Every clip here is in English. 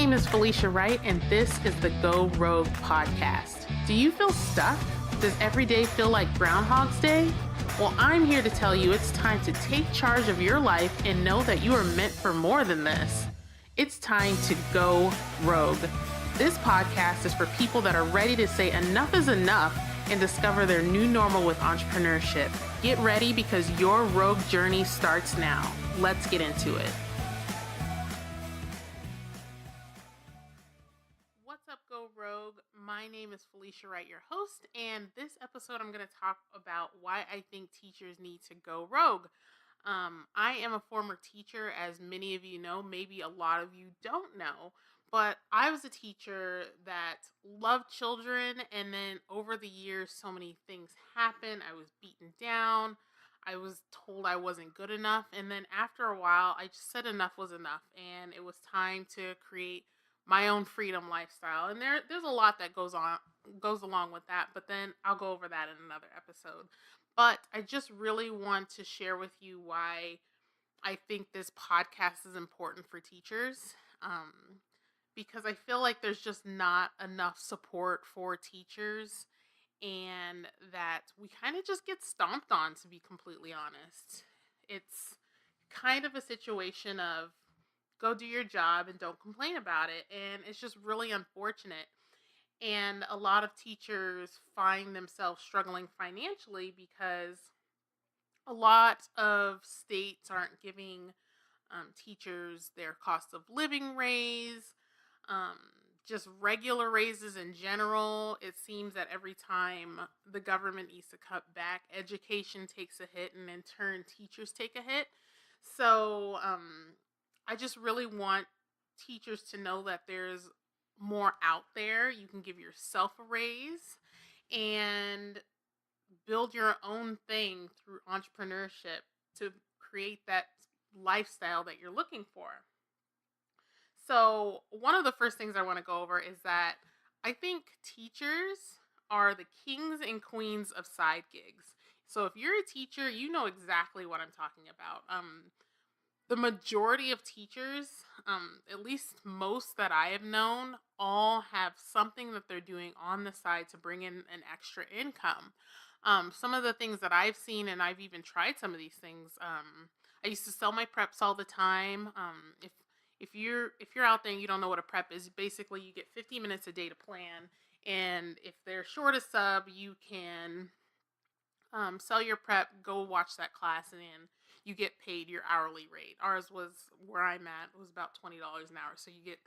name is Felicia Wright, and this is the Go Rogue podcast. Do you feel stuck? Does every day feel like Groundhog's Day? Well, I'm here to tell you it's time to take charge of your life and know that you are meant for more than this. It's time to go rogue. This podcast is for people that are ready to say enough is enough and discover their new normal with entrepreneurship. Get ready because your rogue journey starts now. Let's get into it. What's up, Go Rogue? My name is Felicia Wright, your host, and this episode I'm going to talk about why I think teachers need to go rogue. I am a former teacher, as many of you know, maybe a lot of you don't know, but I was a teacher that loved children, and then over the years, so many things happened. I was beaten down. I was told I wasn't good enough, and then after a while, I just said enough was enough, and it was time to create my own freedom lifestyle. And there's a lot that goes along with that, but then I'll go over that in another episode. But I just really want to share with you why I think this podcast is important for teachers. Because I feel like there's just not enough support for teachers, and that we kind of just get stomped on, to be completely honest. It's kind of a situation of go do your job and don't complain about it. And it's just really unfortunate. And a lot of teachers find themselves struggling financially because a lot of states aren't giving teachers their cost of living raise, um, just regular raises in general. It seems that every time the government needs to cut back, education takes a hit, and in turn, teachers take a hit. So I just really want teachers to know that there's more out there. You can give yourself a raise and build your own thing through entrepreneurship to create that lifestyle that you're looking for. So, one of the first things I want to go over is that I think teachers are the kings and queens of side gigs. So, if you're a teacher, you know exactly what I'm talking about. The majority of teachers, at least most that I have known, all have something that they're doing on the side to bring in an extra income. Some of the things that I've seen, and I've even tried some of these things. I used to sell my preps all the time. If you're out there and you don't know what a prep is, basically you get 50 minutes a day to plan, and if they're short a sub, you can sell your prep, go watch that class, and then you get paid your hourly rate. Ours was, where I'm at, was about $20 an hour, so you get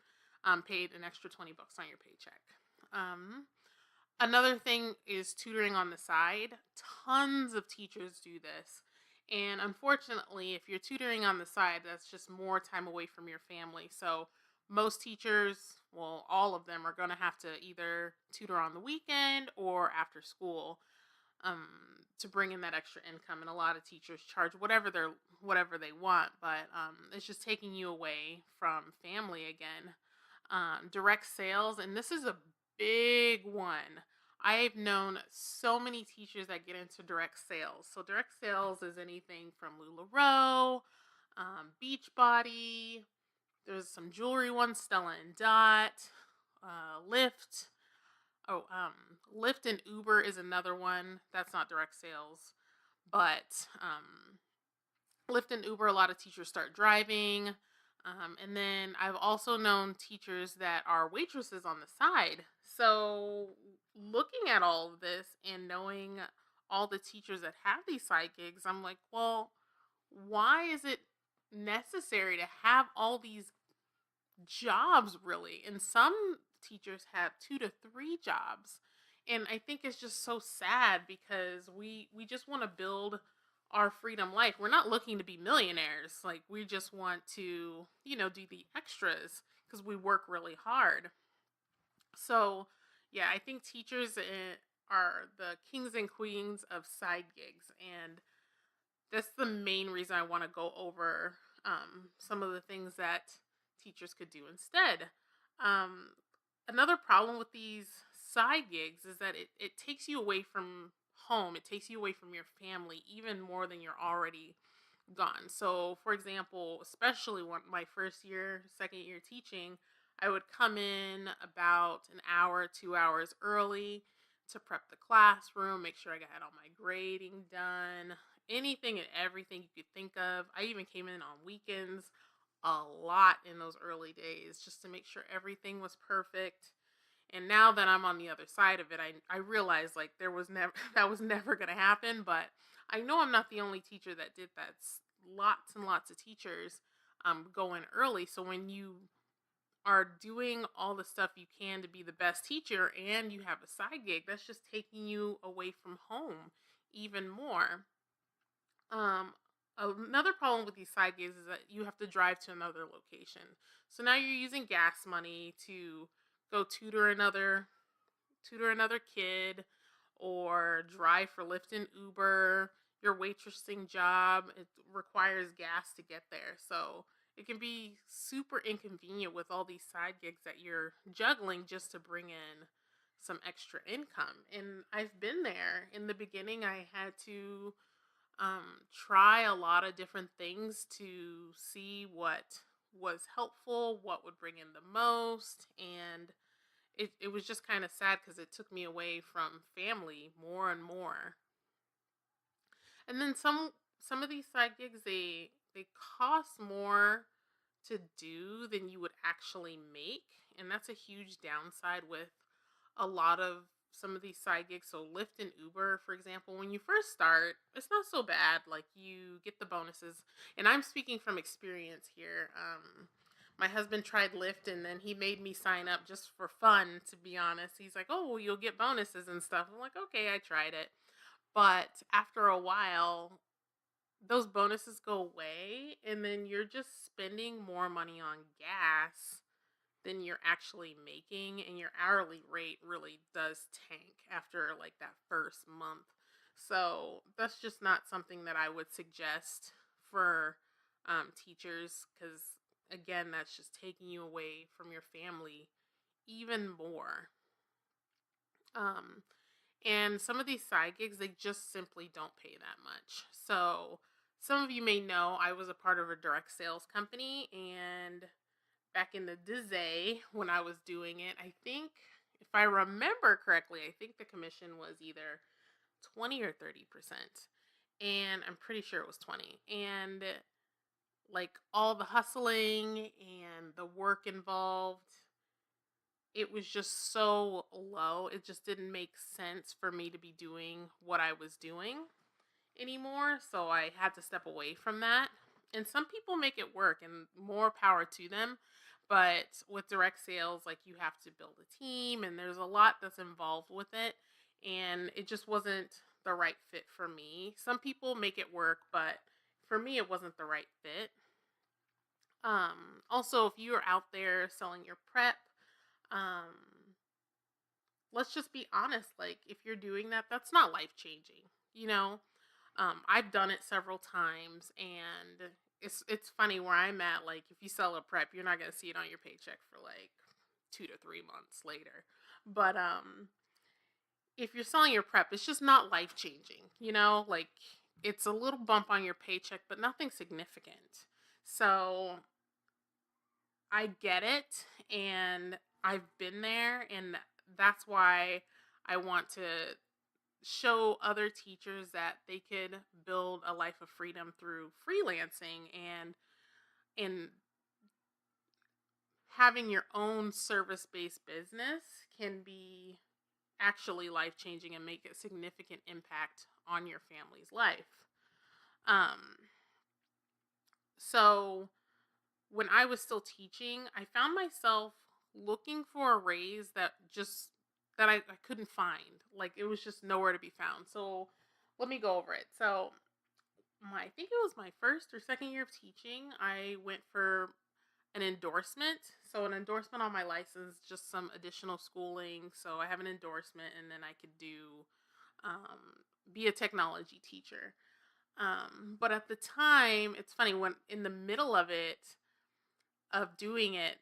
paid an extra $20 on your paycheck. Another thing is tutoring on the side. Tons of teachers do this. And unfortunately, if you're tutoring on the side, that's just more time away from your family. So most teachers, well, all of them are going to have to either tutor on the weekend or after school to bring in that extra income. And a lot of teachers charge whatever they want, but it's just taking you away from family again. Direct sales, and this is a big one. I've known so many teachers that get into direct sales. So direct sales is anything from LuLaRoe, Beachbody. There's some jewelry ones, Stella and Dot, Lyft. Lyft and Uber is another one. That's not direct sales, but Lyft and Uber, a lot of teachers start driving. And then I've also known teachers that are waitresses on the side. So looking at all of this and knowing all the teachers that have these side gigs, I'm like, well, why is it necessary to have all these jobs, really? And some teachers have 2 to 3 jobs. And I think it's just so sad because we just want to build our freedom life. We're not looking to be millionaires. Like, we just want to, do the extras because we work really hard. So, yeah, I think teachers are the kings and queens of side gigs. And that's the main reason I want to go over some of the things that teachers could do instead. Another problem with these side gigs is that it takes you away from home. It takes you away from your family even more than you're already gone. So, for example, especially my first year, second year teaching, I would come in about an hour, 2 hours early to prep the classroom, make sure I got all my grading done, anything and everything you could think of. I even came in on weekends a lot in those early days just to make sure everything was perfect. And now that I'm on the other side of it, I realize like there was never that was never going to happen, but I know I'm not the only teacher that did that. Lots and lots of teachers go in early. So when you are doing all the stuff you can to be the best teacher and you have a side gig, that's just taking you away from home even more. Um, Another problem with these side gigs is that you have to drive to another location. So now you're using gas money to go tutor another kid or drive for Lyft and Uber. Your waitressing job, it requires gas to get there. So it can be super inconvenient with all these side gigs that you're juggling just to bring in some extra income. And I've been there. In the beginning, I had to try a lot of different things to see what was helpful, what would bring in the most, and it was just kind of sad because it took me away from family more and more. And then some of these side gigs, they cost more to do than you would actually make, and that's a huge downside with a lot of some of these side gigs. So Lyft and Uber, for example, when you first start, it's not so bad. Like you get the bonuses, and I'm speaking from experience here. My husband tried Lyft, and then he made me sign up just for fun. To be honest, he's like, "Oh, well, you'll get bonuses and stuff." I'm like, "Okay, I tried it," but after a while, those bonuses go away, and then you're just spending more money on gas than you're actually making, and your hourly rate really does tank after like that first month. So that's just not something that I would suggest for teachers, because again, that's just taking you away from your family even more. um, and some of these side gigs, they just simply don't pay that much. So some of you may know I was a part of a direct sales company, and back in the day when I was doing it, I think, if I remember correctly, I think the commission was either 20 or 30%. And I'm pretty sure it was 20. And like all the hustling and the work involved, it was just so low. It just didn't make sense for me to be doing what I was doing anymore. So I had to step away from that. And some people make it work, and more power to them. But with direct sales, like you have to build a team, and there's a lot that's involved with it. And it just wasn't the right fit for me. Some people make it work, but for me, it wasn't the right fit. Also, if you're out there selling your prep, um, let's just be honest. Like, if you're doing that, that's not life changing. You know, I've done it several times, and it's funny where I'm at. Like, if you sell a prep, you're not gonna see it on your paycheck for like 2 to 3 months later. But if you're selling your prep, it's just not life changing. Like it's a little bump on your paycheck, but nothing significant. So I get it, and I've been there, and that's why I want to show other teachers that they could build a life of freedom through freelancing, and in having your own service-based business can be actually life-changing and make a significant impact on your family's life. Um so when I was still teaching, I found myself looking for a raise that I couldn't find. Like it was just nowhere to be found. So let me go over it. So I think it was my first or second year of teaching, I went for an endorsement. So an endorsement on my license, just some additional schooling. So I have an endorsement, and then I could do be a technology teacher. But at the time, it's funny, when in the middle of doing it,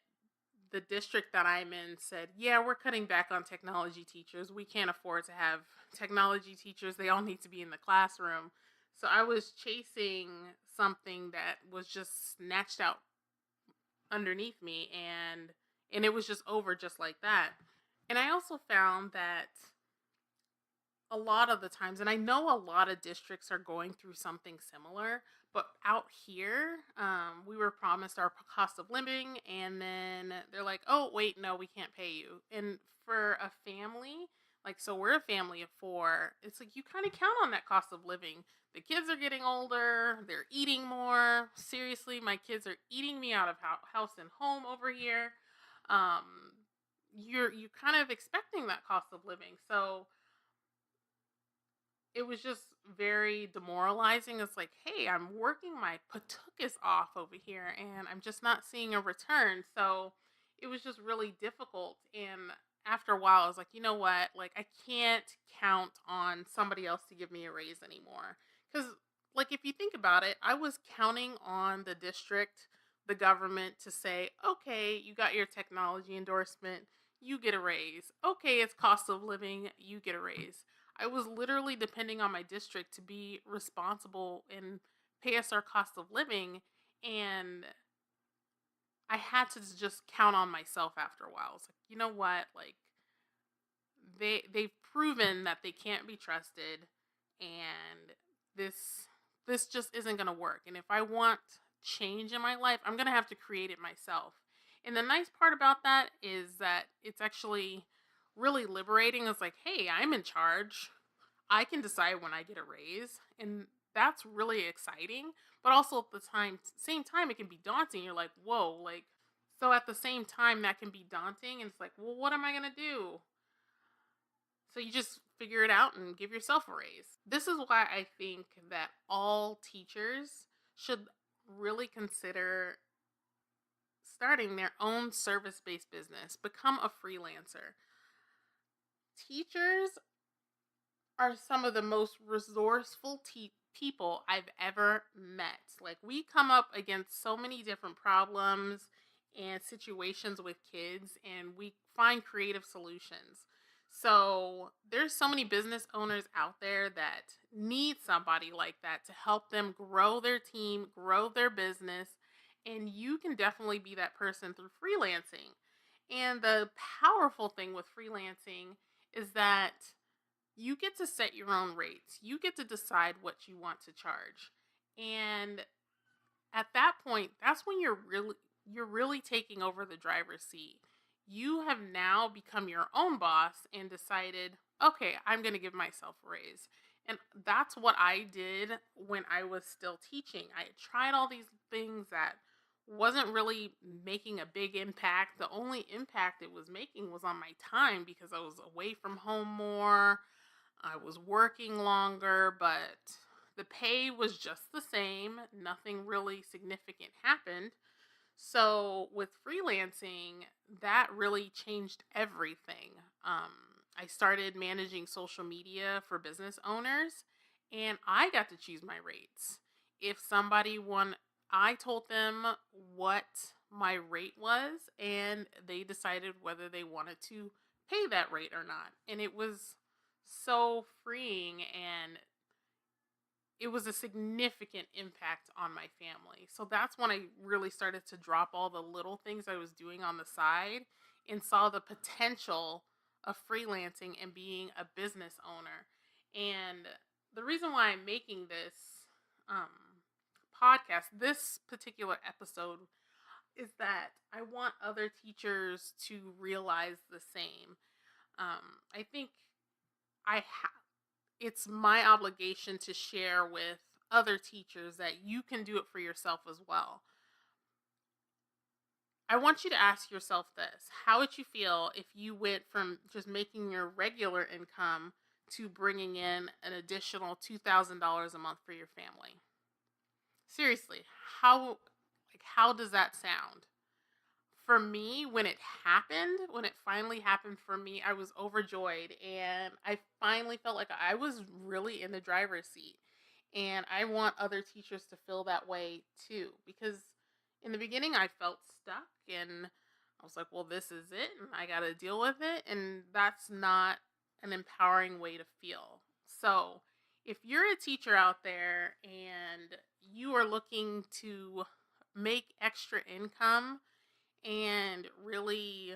the district that I'm in said, "Yeah, we're cutting back on technology teachers. We can't afford to have technology teachers. They all need to be in the classroom." So I was chasing something that was just snatched out underneath me, and And it was just over just like that. And I also found that a lot of the times, and I know a lot of districts are going through something similar, but out here, we were promised our cost of living, and then they're like, oh, wait, no, we can't pay you. And for a family, like, so we're a family of four, it's like you kind of count on that cost of living. The kids are getting older, they're eating more. Seriously, my kids are eating me out of house and home over here. Um, you're kind of expecting that cost of living. So it was just very demoralizing. It's like, hey, I'm working my patukas off over here and I'm just not seeing a return. So it was just really difficult. And after a while, I was like, you know what? Like, I can't count on somebody else to give me a raise anymore. Because, like, if you think about it, I was counting on the district, the government to say, okay, you got your technology endorsement, you get a raise. Okay, it's cost of living, you get a raise. I was literally depending on my district to be responsible and pay us our cost of living, and I had to just count on myself after a while. It's like, you know what? Like, they've proven that they can't be trusted, and this just isn't going to work. And if I want change in my life, I'm going to have to create it myself. And the nice part about that is that it's actually really liberating. It's like, hey, I'm in charge. I can decide when I get a raise, and that's really exciting. But also at the same time, it can be daunting. You're like, whoa, like, so at the same time, that can be daunting, and it's like, well, what am I gonna do? So you just figure it out and give yourself a raise. This is why I think that all teachers should really consider starting their own service-based business. Become a freelancer. Teachers are some of the most resourceful people I've ever met. Like, we come up against so many different problems and situations with kids, and we find creative solutions. So, there's so many business owners out there that need somebody like that to help them grow their team, grow their business, and you can definitely be that person through freelancing. And the powerful thing with freelancing is that you get to set your own rates. You get to decide what you want to charge. And at that point, that's when you're really taking over the driver's seat. You have now become your own boss and decided, okay, I'm going to give myself a raise. And that's what I did when I was still teaching. I tried all these things that wasn't really making a big impact. The only impact it was making was on my time because I was away from home more. I was working longer, but the pay was just the same. Nothing really significant happened. So with freelancing, that really changed everything. I started managing social media for business owners, and I got to choose my rates. If somebody won, I told them what my rate was, and they decided whether they wanted to pay that rate or not. And it was so freeing, and it was a significant impact on my family. So that's when I really started to drop all the little things I was doing on the side and saw the potential of freelancing and being a business owner. And the reason why I'm making this um, podcast, this particular episode, is that I want other teachers to realize the same. I think it's my obligation to share with other teachers that you can do it for yourself as well. I want you to ask yourself this. How would you feel if you went from just making your regular income to bringing in an additional $2,000 a month for your family? Seriously, how does that sound? For me, when it finally happened for me, I was overjoyed, and I finally felt like I was really in the driver's seat. And I want other teachers to feel that way too, because in the beginning I felt stuck, and I was like, well, this is it and I got to deal with it, and that's not an empowering way to feel. So, if you're a teacher out there and you are looking to make extra income and really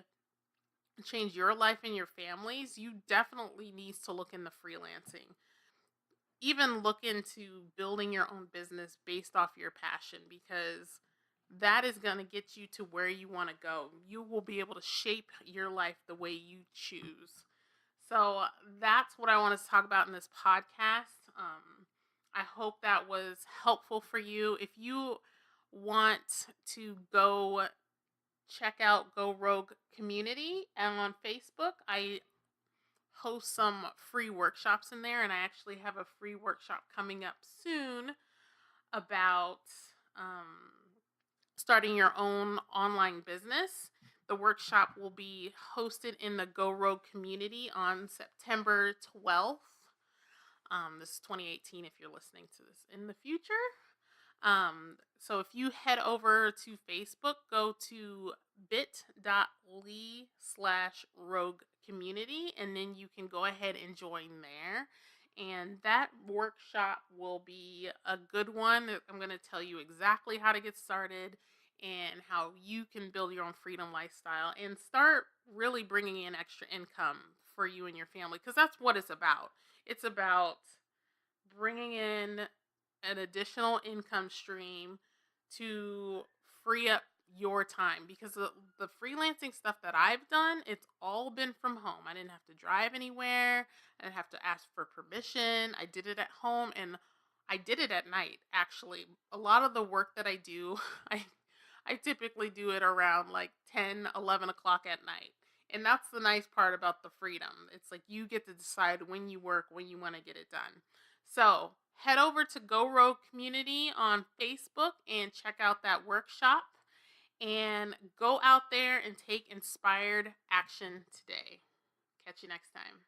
change your life and your families, you definitely need to look into freelancing. Even look into building your own business based off your passion, because that is going to get you to where you want to go. You will be able to shape your life the way you choose. So that's what I wanted to talk about in this podcast. I hope that was helpful for you. If you want to go check out Go Rogue Community and on Facebook, I host some free workshops in there, and I actually have a free workshop coming up soon about um, starting your own online business. The workshop will be hosted in the Go Rogue community on September 12th. This is 2018 if you're listening to this in the future. So if you head over to Facebook, go to bit.ly/rogue community, and then you can go ahead and join there. And that workshop will be a good one. I'm going to tell you exactly how to get started and how you can build your own freedom lifestyle and start really bringing in extra income for you and your family, because that's what it's about. It's about bringing in an additional income stream to free up your time, because the freelancing stuff that I've done, it's all been from home. I didn't have to drive anywhere. I didn't have to ask for permission. I did it at home, and I did it at night. Actually, a lot of the work that I do, I I typically do it around like 10, 11 o'clock at night. And that's the nice part about the freedom. It's like you get to decide when you work, when you want to get it done. So head over to Go Rogue Community on Facebook and check out that workshop. And go out there and take inspired action today. Catch you next time.